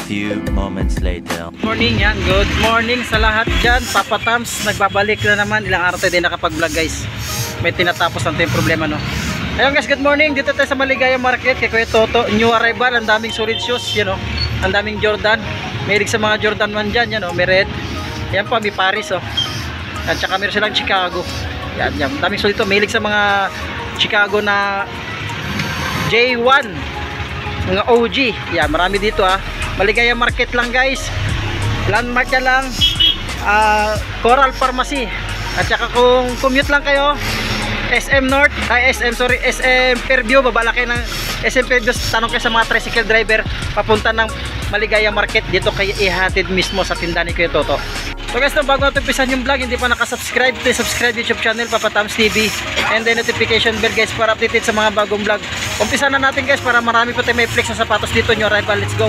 few moments later. Morning yan, good morning sa lahat dyan. Papa Tams, nagbabalik na naman. Ilang araw tayo din nakapag-vlog guys. May tinatapos na tayong problema no. Ayun guys, good morning. Dito tayo sa Maligaya Market kay Kuya Toto. New arrival, ang daming solid shoes, you know. Ang daming Jordan. Mahilig sa mga Jordan 1 dyan, you know. May red. Yan po, may Paris oh. At saka meron silang Chicago. Yan, yan. Ang daming solid to. Mahilig sa mga Chicago na J1. Mga OG. Yan, marami dito ah. Maligaya Market lang guys. Landmark na lang. Coral Pharmacy. At saka kung commute lang kayo, SM North, SM Fairview, babala kayo ng SM Fairview, tanong kayo sa mga tricycle driver papunta ng Maligaya Market, dito kayo ihatid mismo sa tindahan ni Kuya Toto. So guys, bago natin umpisan yung vlog, hindi pa nakasubscribe, please subscribe YouTube channel Papa Tams TV and then notification bell guys para updated sa mga bagong vlog. Umpisa na natin guys para marami po tayo may flex na sapatos dito nyo arrival. Let's go!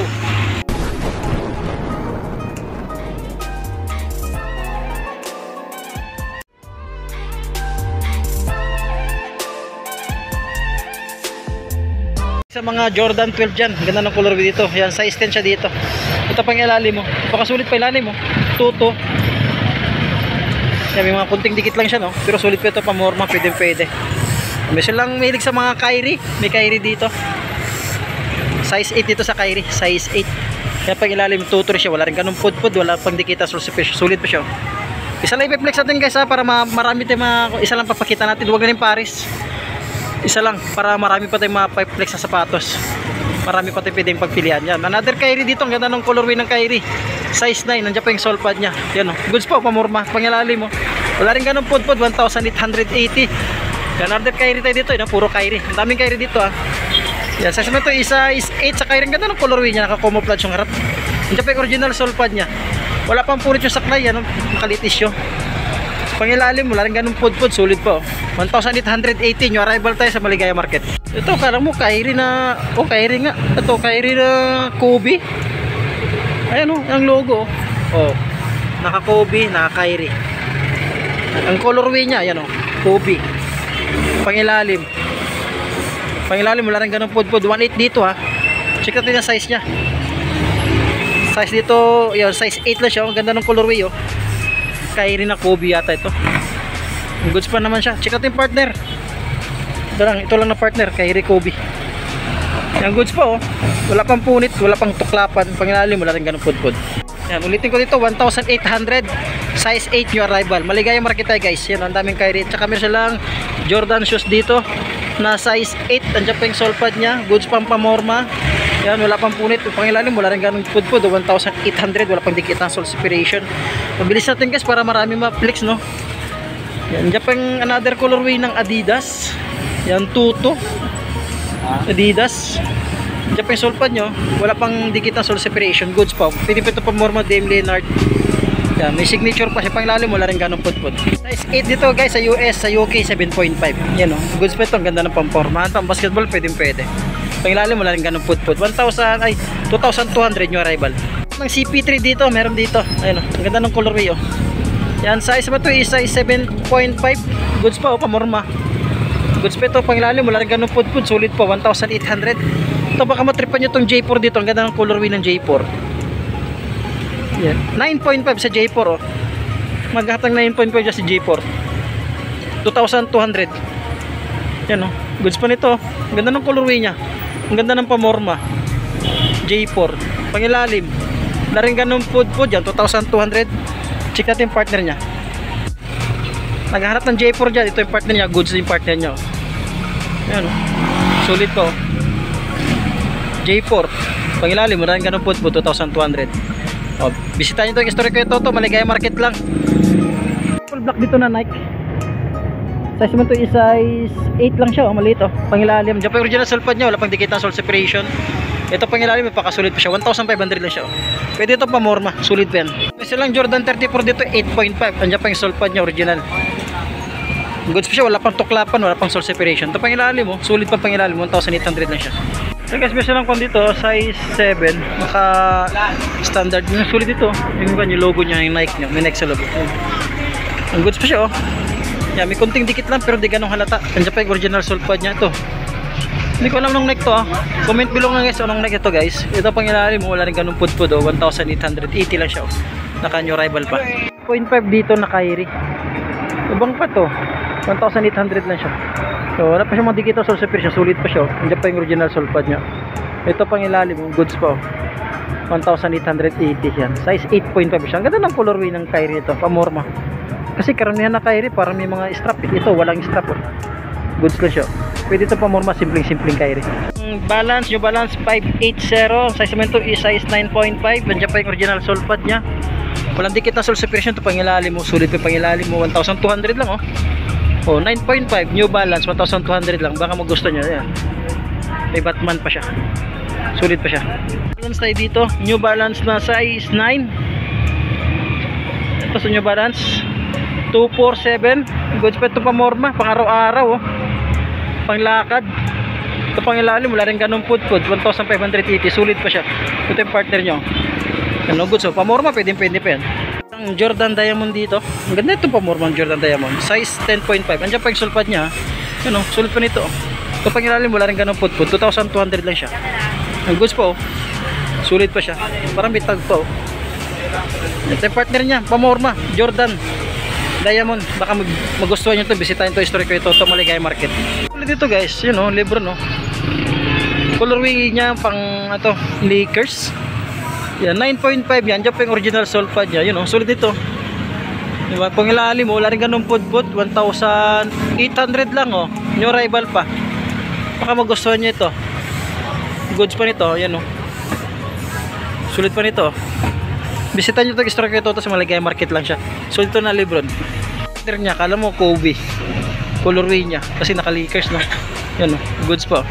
Sa mga Jordan 12 dyan, ganda ng color dito. Yan, size 10 siya dito. Ito pang ilalim mo, baka sulit pa ilalim mo. Tuto. Yan, may mga kunting dikit lang siya no, pero sulit pa ito, pamorma, pwede. May silang mahilig sa mga Kyrie. May Kyrie dito. Size 8 dito sa Kyrie, size 8. Yan pang ilalim, tuto siya, wala rin ganun pud-pud, wala pang dikita, sulit pa siya. Isa lang i-flex natin guys ha, para marami tayong isa lang papakita natin, huwag na rin Paris. Isa lang para marami pa tayong mga flex na sapatos. Marami pa tayong pwedeng pagpilian. Yan, another Kyrie dito, ang ganda ng colorway ng Kyrie. Size 9, nandiyan pa yung sole pad niya. Yan o, goods po, pamorma, pangilalim mo. Wala rin ganun pud-pud, 1,880. Yan, another Kyrie tayo dito, yun, puro Kyrie. Ang daming Kyrie dito ah. Yan, size na to, isa is 8 sa Kyrie. Ang ganda ng colorway niya, naka-camouflage yung harap. Nandiyan pa yung original sole pad niya. Wala pang punit yung saklay, yan, makalitis yun. Pangilalim, wala rin ganun pud-pud, sulit po. 1,880, yung arrival tayo sa Maligaya Market. Ito, kala mo Kyrie na, oh Kyrie nga. Ito, Kyrie na Kobe. Ayan o, ang logo. Oh, naka Kobe, naka Kyrie. Ang colorway niya, ayan o, Kobe. Pangilalim, wala rin ganun pud-pud. 1.8 dito ha. Check natin yung size niya. Size dito, yun, size 8 lang siya. Ang ganda ng colorway oh. Kyrie na Kobe yata ito. Goods pa naman siya. Check natin partner. Ito lang na partner, Kyrie Kobe. Yan, goods pa oh. Wala pang punit, wala pang tuklapan. Pangilalim, wala rin ganun pud-pud. Yan, ulitin ko dito, 1,800. Size 8 new arrival. Maligaya Market tayo guys. Yan, ang daming Kyrie. Tsaka meron silang Jordan shoes dito na size 8. Andiyan pa yung sole pad niya. Goods pang pamorma. Yan, wala pang punit. Pangilalim, wala rin ganun pud-pud. 1,800. Wala pang dikit ng sole separation. Mabilis natin guys para marami ma-flex no. Yan, dyan pang another colorway ng Adidas. Yan, tuto Adidas. Dyan pa yung sole pad nyo, wala pang dikit ng sole separation. Goods pa, pwede pa ito pa Morma Dame Leonard. Yan, may signature pa siya. Pangilalim, wala rin ganun pud-pud. Size 8 dito guys sa US, sa UK 7.5. Yan o, goods pa ito, ang ganda ng pampormahan. Pang basketball, pwede. Pangilalim, wala rin ganun pud-pud. 2,200 new arrival. Ng CP3 dito, meron dito. Ayun o, ang ganda ng colorway o. Yan, size ba ito? Isa is 7.5. Goods pa o, pamorma. Goods pa ito, pangilalim, wala rin ganun pud-pud. Sulit po, 1,800. Ito, baka matripan nyo itong J4 dito. Ang ganda ng colorway ng J4. Yan, 9.5 sa J4 o. Maghatang 9.5 dyan sa J4. 2,200. Yan o, goods pa nito. Ang ganda ng colorway nya. Ang ganda ng pamorma. J4. Pangilalim, wala rin ganun pud-pud yan. 2,200. Check natin yung partner nya. Naghahanap ng J4 dyan. Ito yung partner nya. Goods yung partner nya. Ayan o. Sulit ko. J4. Pangilalim, wala rin ganun pud-pud. 2,200. O, bisitahin nyo ito yung story ko ito. Maligaya Market lang. Full black dito na Nike. Size mo ito is size 8 lang siya. O, maliit o. Pangilalim. Diyan pa yung original sole pad nya. Wala pang dikit ng sole separation. Ito pangilalim, magpakasulit pa siya. 1,500 lang siya. Pwede ito pa morma. Sulit pa yan. May silang Jordan 34 dito, 8.5. Andiyan pa yung sole pad niya, original. Goods pa siya, wala pang tuklapan, wala pang sole separation. Ito pangilalim mo, sulit pa pangilalim. 1,800 lang siya. So guys, may silang kon dito, size 7. Naka standard. Yung sulit dito. Yung logo niya, yung Nike niya. May Nike sa logo. Ang goods pa siya oh. Yan, may konting dikit lang pero di ganong halata. Andiyan pa yung original sole pad niya. Ito. Hindi ko alam nung neck to Comment below nga guys anong neck ito guys. Ito pang ilalim mo, wala rin ganun pudpud 1,880 lang siya Naka new arrival pa. 0.5 dito na Kyrie. Ibang pa to. 1,800 lang siya. So wala pa siya mga dikito sol separation, sulit pa siya. Hindi pa yung original sol pad niya. Ito pang ilalim, goods pa 1,880 yan. Size 8.5 siya. Ang ganda ng colorway ng Kyrie ito, pamorma. Kasi karamihan na Kyrie parang may mga strap. Ito walang strap Goods lang siya. Pwede ito pamorma, simpleng Kyrie. Balance, New Balance 580. Size naman ito is size 9.5. Nandiyan pa yung original sole pad niya. Walang dikit na sole separation. Ito pangilalim mo, sulit pa pangilalim mo. 1,200 lang 9.5 New Balance 1,200 lang. Baka magusto nyo yan. May Batman pa siya, sulit pa siya. Balance tayo dito, New Balance na size 9. Ito sa New Balance 247. Goods pa ito pamorma, pang araw-araw panglakad. Ito pang ilalim, wala rin ganun pudpud 1,580, sulit pa siya. Ito yung partner nyo. Ano goods pamorma, pwede pa yan. Ang Jordan Diamond dito, ang ganda itong pamorma ng Jordan Diamond, size 10.5. Andiyan pa yung sulpad niya, sulit pa nito Ito pang ilalim, wala rin ganun pudpud 2,200 lang siya. Ang goods po sulit pa siya, parang bitag po Ito yung partner niya, pamorma Jordan Diamond. Baka magustuhan nyo ito, bisitahin ito, historic ito, Maligaya Market. Ulit dito guys, libro colorway niya pang Lakers. Yan, 9.5 yan. Diyan pa yung original sole pad niya. Sulit ito. Diba? Pang ilalim mo, wala rin ganun pudpud 1,800 lang New arrival pa. Baka magustuhan nyo ito. Goods pa nito. Yan sulit pa nito. Bisita nyo ito, historic ito sa Maligaya Market lang siya. Sulit ito na Lebron. Niya, kala mo Kobe. Colorway niya. Kasi naka-Lakers Yan goods pa.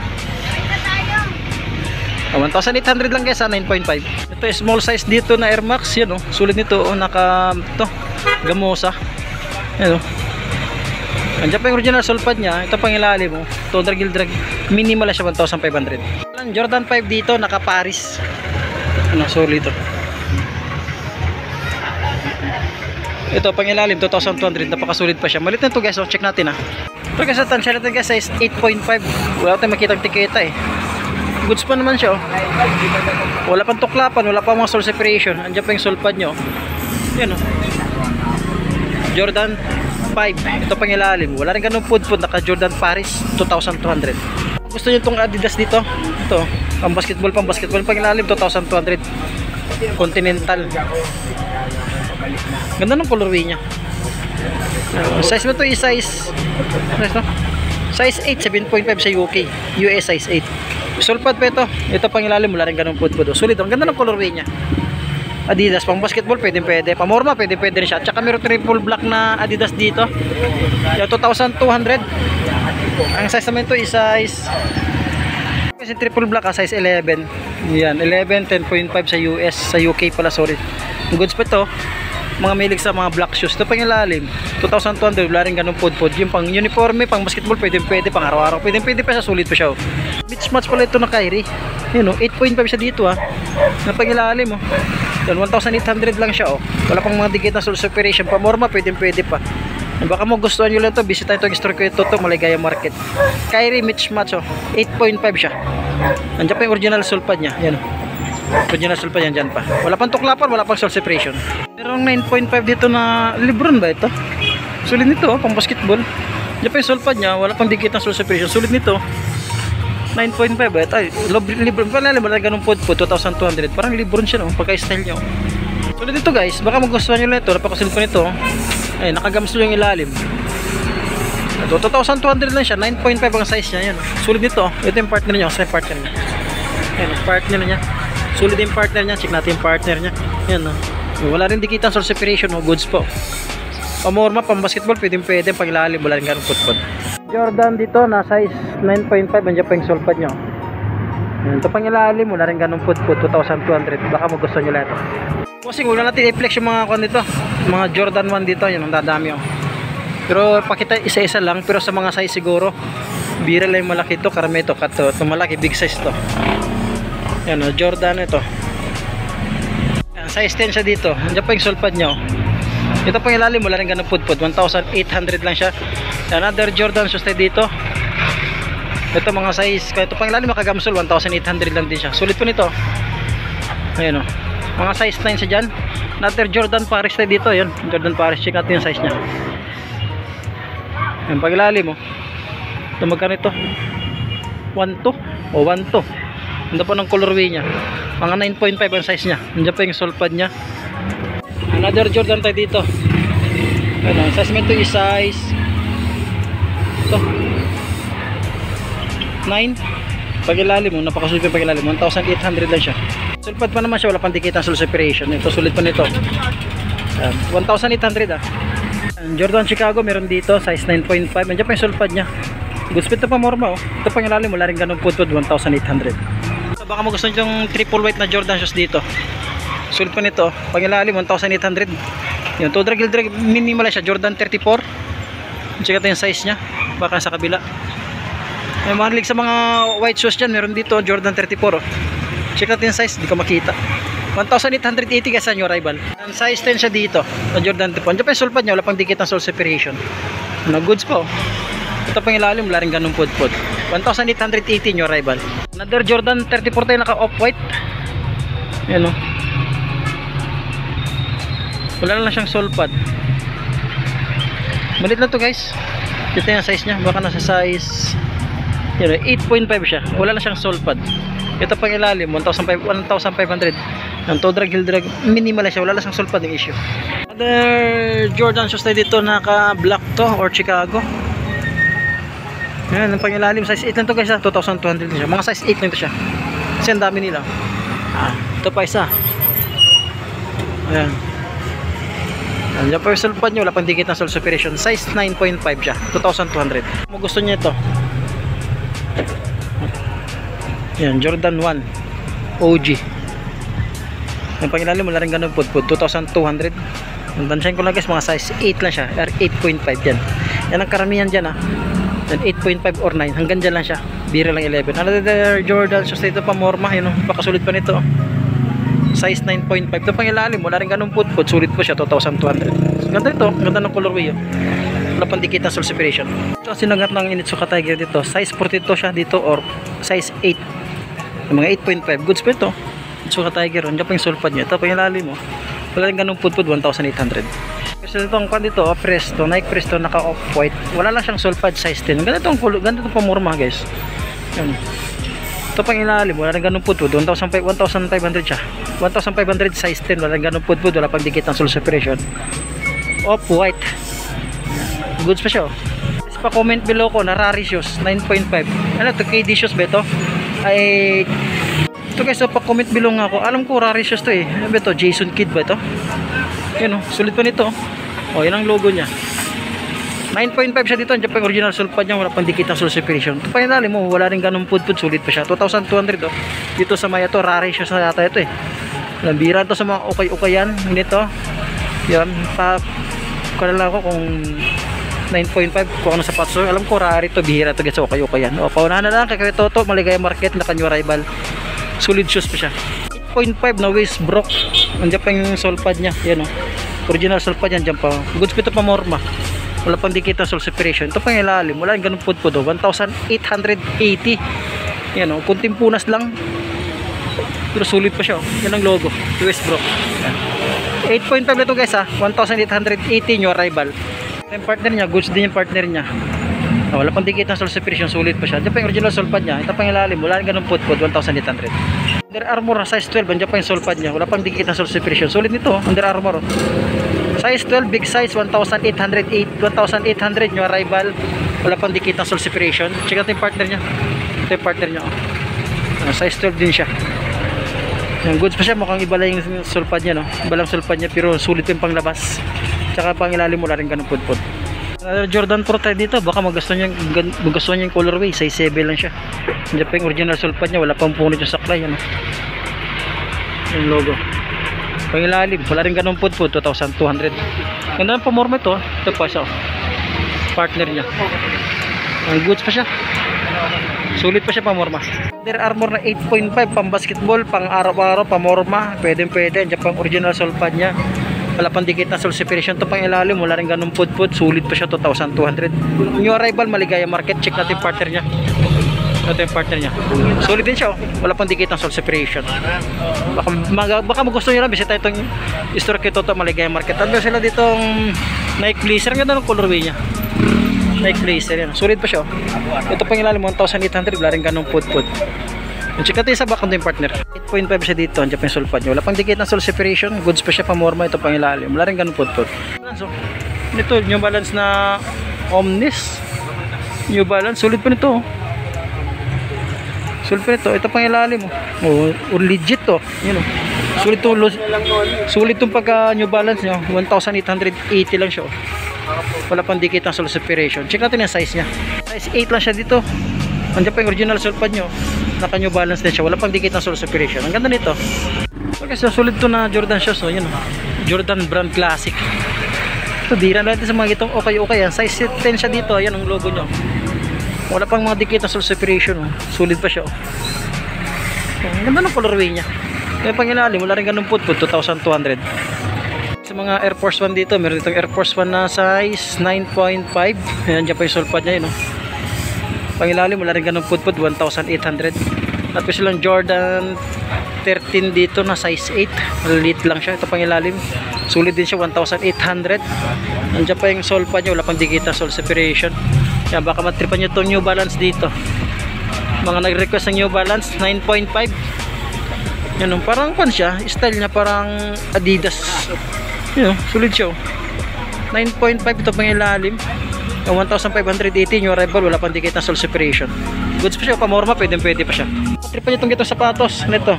1,800 lang guys 9.5. Ito small size dito na Air Max. Yan sulit nito naka gamosa. Yan Andiyan pa yung original sole pad niya. Ito pang ilalim ito drag minimal siya 1,500. Jordan 5 dito naka Paris. Sulit ito. Ito pang ilalim 2,200, napakasulit pa siya. Malit na ito guys, check natin Ito guys, tansya natin guys, size 8.5. Wala tayong makitang tiketa Goods pa naman siya Wala pang tuklapan, wala pang mga sole separation. Andiyan pa yung sole pad nyo. Yan Jordan 5. Ito pang ilalim, wala rin ganun pudpud, naka Jordan Paris 2,200. Gusto nyo itong Adidas dito, ito pang basketball, pang ilalim 2,200. Continental. Ganda ng colorway niya. Size mo ito is size 8, 7.5 sa UK. US size 8. Sulpad pa ito. Ito pang ilalim, wala rin ganun pudpud. Sulit. Ang ganda ng colorway niya. Adidas pang basketball, pwede. Pamorma, pwede rin siya. Tsaka meron triple black na Adidas dito. 2,200. Ang size naman ito is size kasi triple black size 11. Yan, 11, 10.5 sa US, sa UK pala, sorry. Goods pa ito. Mga milig sa mga black shoes. Ito pang ilalim 2,200, wala rin ganun pudpud. Yung pang uniforme, pang basketball, pwede pang araw-araw, pwede pa siya, sulit pa siya Beach match pala ito na Kyrie. 8.5 siya dito na pang ilalim 1,800 lang siya wala pang mga dikit na sole separation. Pamorma, pwede pa. Baka mo gustuhan nyo lang ito, bisita ito ang store ko ito Maligaya Market. Kyrie Mitch Match 8.5 siya. Nandiyan pa yung original sole pad niya. Yan original sole pad yan dyan pa. Wala pang tuklapan, wala pang sole separation. Pero 9.5 dito na Lebron ba ito? Sulit nito pang basketball. Diyan pa yung sole pad niya, wala pang dikit na sole separation. Sulit nito 9.5 ba ito? Lebron pala, wala ganun pudpud 2,200. Parang Lebron siya pagka-style niya Sulit nito guys, baka magustuhan nyo lang ito. Napakasulit ko nito ay nakagams yung ilalim. Ito 2,200 lang siya, 9.5 ang size niya. Yan sulit nito. Ito yung partner niya, sa partner niya. Yan partner niya. Sulit yung partner niya. Check natin yung partner niya. Yan wala rin dikitang sole separation goods po. Pamorma, pang basketball, pwede pang ilalim, wala rin ganun pudpud. Jordan dito na size 9.5, andiyan pa yung sole pad nyo. Ito pang ilalim, wala rin ganun pudpud 2,200. Baka magustuhan nyo lahat kasi huwag na natin i-flex yung mga dito, mga Jordan 1 dito, yun ang dadami pero pakita isa-isa lang. Pero sa mga size siguro bira lang yung malaki ito, karami ito, ito malaki, big size to. Yan Jordan ito. Yan, size 10 siya dito. Andiyan pa yung sole pad nyo. Ito pang ilalim, wala rin ganun pudpud 1,800 lang siya. Another Jordan shoes tayo dito. Ito mga size, kaya ito pang ilalim makagamsol, 1,800 lang din siya. Sulit po nito. Ayan o. Mga size 9 siya dyan. Another Jordan Paris tayo dito. Ayan, Jordan Paris. Check natin yung size nya. Ayan, pag ilalim mo. Ito magkano ito? 1,2 o 1,2. Ganda po ng colorway nya. Mga 9.5 ang size nya. Nandiyan pa yung sole pad nya. Another Jordan tayo dito. Ayan, size mo ito is size ito 9. Pag ilalim mo, napakasulit yung pag ilalim, 1,800 lang siya. Sulpad pa naman siya, wala pang dikit ang sole separation. Ito sulit pa nito. 1,800 ah. Jordan Chicago meron dito, size 9.5. Nandiyan pa yung sulpad nya. Good speed to pa morma oh. Ito pang ilalim, wala rin ganun putod, 1,800. So, baka mo gusto nyo yung triple white na Jordan shoes dito. Sulit pa nito, pang ilalim 1,800. Yung to drag minimal siya, Jordan 34. Check natin yung size nya. Baka sa kabila. May mahilig sa mga white shoes dyan, meron dito Jordan 34 oh. Check natin yung size, di ko makita. 1,880 guys sa new arrival. Ang size 10 siya dito na Jordan 34. Diyan pa yung sulpad nya, wala pang dikit ng sole separation. Ano, goods pa oh. Ito pang ilalim, wala rin ganun pud-pud. 1,880 new arrival. Another Jordan 34 tayo, naka off white. Yan oh. Wala lang siyang sole pad. Malit lang to guys. Ito yung size nya, baka nasa size 8.5 siya. Wala lang siyang sole pad. Ito pang ilalim 1,500. Ang toe drag, heel drag, minimal siya, wala lang siyang sole pad yung issue. Other Jordan shoes tayo dito, naka black to or Chicago. Yan, ang pang ilalim size 8 lang to guys, 2,200 siya. Mga size 8 lang to siya. Kasi ang dami nila. Ito pa isa. Ayan. Andiyan pa yung sole pad nyo, wala pang dikit ng sole separation. Size 9.5 siya, 2,200. Kung gusto niya ito, yan, Jordan 1 OG. Yung pangilalim, wala rin ganun pud-pud, 2,200. Ang tansyahin ko lang guys, mga size 8 lang siya, 8.5 yan. Yan ang karamihan dyan 8.5 or 9, hanggang dyan lang siya. Bira lang 11. Another Jordan shoes dito pa morma, yun pakasulit pa nito. Size 9.5. Ito pang ilalim, wala rin ganun pud-pud, sulit po siya, 2,200. Ganda ito, ganda ng colorway wala pang dikit ng sole separation. Ito sinagat ng Onitsuka Tiger dito, size 42 siya dito or size 8. Mga 8.5, goods pa ito. Onitsuka Tiger, andyan pa yung sole pad nya. Ito pang ilalim wala rin ganun pud-pud, 1,800. Kasi itong kwan dito, Presto, Nike Presto, naka off white, wala lang siyang sole pad, size 10. Ganda itong pamorma guys. Yan. Ito pang ilalim, wala rin ganun pud-pud, 1,500 siya. 1,500 size 10, wala rin ganun pud-pud, wala pang dikit ng sole separation. Off white, goods pa siya pa comment below ko na Rari shoes 9.5. Ano to, KD shoes ba ito? Ay ito guys, pa comment below nga ako. Alam ko Rari shoes to ano ba ito? Jason Kidd ba ito? Yan sulit pa nito yan ang logo nya. 9.5 siya dito. Andiyan pa yung original sole pad nya, wala pang dikit ng sole separation. Ito pa yung lalim mo, wala rin ganun pud-pud, sulit pa siya. 2,200 dito sa Maya to, Rari shoes na yata ito Lambira to sa mga ukay-ukayan nito. Yan, kala lang ako kung 9.5 kung ano sapatos. So, alam ko Rari to, bihira to guys, ukay-ukayan. Paunahan na lang kay Toto, Maligaya Market na kanyo rival. Solid shoes pa siya. 8.5 na waist broke. Andiyan pa yung sole pad nya. Yan original sole pad yan, dyan pa. Goods pa ito pa morma. Wala pang dikit ng sole separation. Ito pa yung ilalim, wala yung ganun pud-pud 1,880. Yan kunting punas lang. Pero sulit pa siya yan ang logo, waist broke. 8.5 na ito guys 1,880 new arrival. Yung partner niya, goods din yung partner niya. Wala pang dikit ng sole separation, sulit pa siya. Diyan pa yung original sole pad niya. Ito pa yung ilalim, wala ganun pud-pud, 1,800. Under Armour size 12, diyan pa yung sole pad niya. Wala pang dikit ng sole separation, sulit nito Under Armour size 12, big size, 1,800 new arrival. Wala pang dikit ng sole separation. Check natin yung partner niya. Ito yung partner niya size 12 din siya. Yung goods pa siya, mukhang iba lang yung sole pad niya iba lang sole pad niya, pero sulit yung panglabas. Tsaka pang ilalim mo rin ganun pud-pud. Jordan Pro tayo dito, baka magustuhan niya yung colorway, size 7 lang siya. Hindi pa yung original sole pad niya, wala pang punit yung saklay yung logo. Pang ilalim, wala rin ganun pud-pud, 2,200. Ganda ng pamorma ito pa siya partner niya. Ang goods pa siya, sulit pa siya pamorma. Under Armour na 8.5, pang basketball, pang araw-araw, pamorma, pwede. Andiyan pang original sole pad niya, wala pang dikit na sole separation. Ito pang ilalim, wala rin ganun pud-pud, sulit pa siya, 2,200. New arrival, Maligaya Market. Check natin partner niya. Ito yung partner niya. Solid din siya, oh. Wala pang dikit ng sole separation. Baka gusto nyo lang, bisita itong store kito to Maligaya Market. Ano sila ditong Nike Blazer. Ang ganda ng colorway niya. Nike Blazer yan. Solid pa siya, oh. Ito pang ilalim, 1,800. Wala rin ganong pud-pud. Check natin sa back ng partner. 8.5 siya dito. Andiyan pa yung sulpad niya. Wala pang dikit ng sole separation. Goods pa siya, pamorma. Ito pang ilalim. Wala rin ganong pud-pud. Ito, New Balance na Omnis. New Balance. Solid pa nito, oh. Solid pa nito. Ito pang ilalim, oh. Oh, legit to. Yun, oh. Sulit itong pagka New Balance nyo. 1,880 lang siya, oh. Wala pang dikit ng sole separation. Check natin yung size nya. Size 8 lang siya dito. Andiyan pa yung original sulpad nyo. Naka New Balance din siya. Wala pang dikit ng sole separation. Ang ganda nito. Okay, so sulit to na Jordan shoes, oh. Yun, oh. Jordan brand classic. Ito, dira natin sa mga itong okay. Yan. Size 10 siya dito. Ayan ang logo nyo. Wala pang mga dikit ng sole separation, oh. Sulit pa siya, oh. Ang ganda ng colorway nya. Kaya pang ilalim, wala rin ganun pud-pud, 2,200. Sa mga Air Force 1 dito, meron ditong Air Force 1 na size 9.5. Ayan, dyan pa yung sulpad nya, yun, oh. Pang ilalim, wala rin ganun pud-pud, 1,800. At po silang Jordan 13 dito na size 8. Maliit lang siya. Ito pang ilalim, sulit din siya, 1,800. Nandiyan pa yung sulpad nya, wala pang dikit na sole separation. Yan, baka matripan nyo itong New Balance dito. Mga nag-request ng New Balance 9.5. Yan, parang pan siya, style niya parang Adidas. Yun, sulit siya, 9.5. Ito pang ilalim, 1,580. New arrival, wala pang dikit na sole separation. Goods pa siya, pamorma, pwede pa siya. Tripan nyo itong gitong sapatos nito.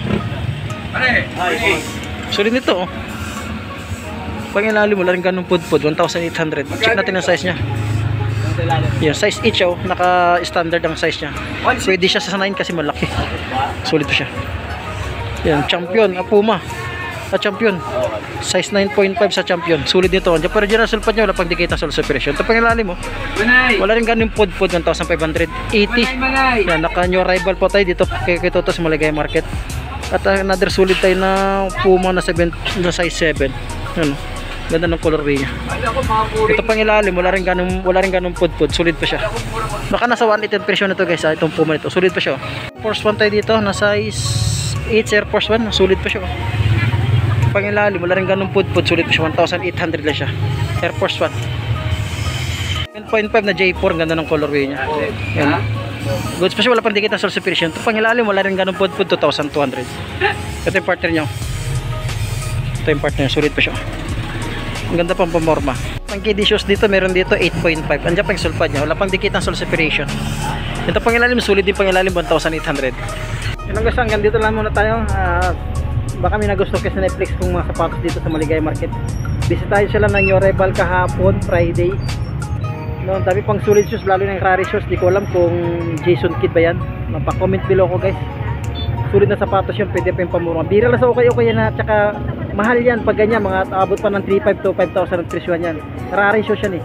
Sulit nito, oh. Pang ilalim, wala rin ganun pud-pud, 1,800. Check natin ang size nya. Yan, size 8 siya, oh. Naka-standard ang size nya. Pwede siya sa 9 kasi malaki. Sulit pa siya. Yan, Champion, Puma. Champion. Size 9.5 sa Champion. Sulit nito. Diyan pa original sulpad niya, wala pang dikit na sole separation. Ito pang ilalim, oh. Wala rin ganun pud-pud, 1,580. Yan, naka-new arrival po tayo dito kay Toto sa Maligaya Market. At another sulit tayo na Puma na size 7. Yan, ganda ng colorway niya. Ito pang ilalim, wala rin ganun pud-pud, sulit pa siya. Baka nasa 1.8 presyo na to, guys, itong Puma nito. Sulit pa siya, oh. Force 1 tayo dito na size 8 Air Force 1, sulit pa siya, oh. Pang ilalim, wala rin ganun pud-pud, sulit pa siya, 1,800 lang siya. Air Force 1 10.5 na J4, ganda ng colorway niya. Yan, goods pa siya, wala pang dikit na sole separation. Ito pang ilalim, wala rin ganun pud-pud, 2,200. Ito yung partner niya, ito yung partner, sulit pa siya. Ang ganda pang pamorma. Ang KD shoes dito, meron dito 8.5. Andiyan pa yung sulpad niya, wala pang dikit ng sole separation. Ito pang ilalim, sulit din pang ilalim, 1,800. Yun lang guys, hanggang dito lang muna tayo. Baka may nagusto kayo sa Netflix kung mga sapatos dito sa Maligaya Market. Bisitahin sila ng New Arrival kahapon, Friday. No, dami pang solid shoes, lalo na yung Rari shoes. Di ko alam kung Jason Kidd ba yan. Mapa-comment below ko, guys. Sulit na sapatos yun, pwede pa yung pamurang. Bira lang sa okay yan, na tsaka mahal yan pag ganyan, mga abot pa ng 3,500 to 5,000 ang presyo yan. Rari shoes yan,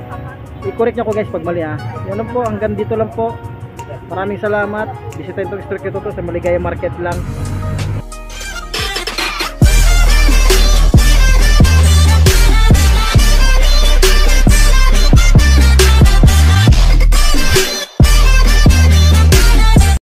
i-correct nyo ko, guys, pag mali, ha. Yan lang po, hanggang dito lang po. Maraming salamat. Bisitahin itong store ko to sa Maligaya Market lang.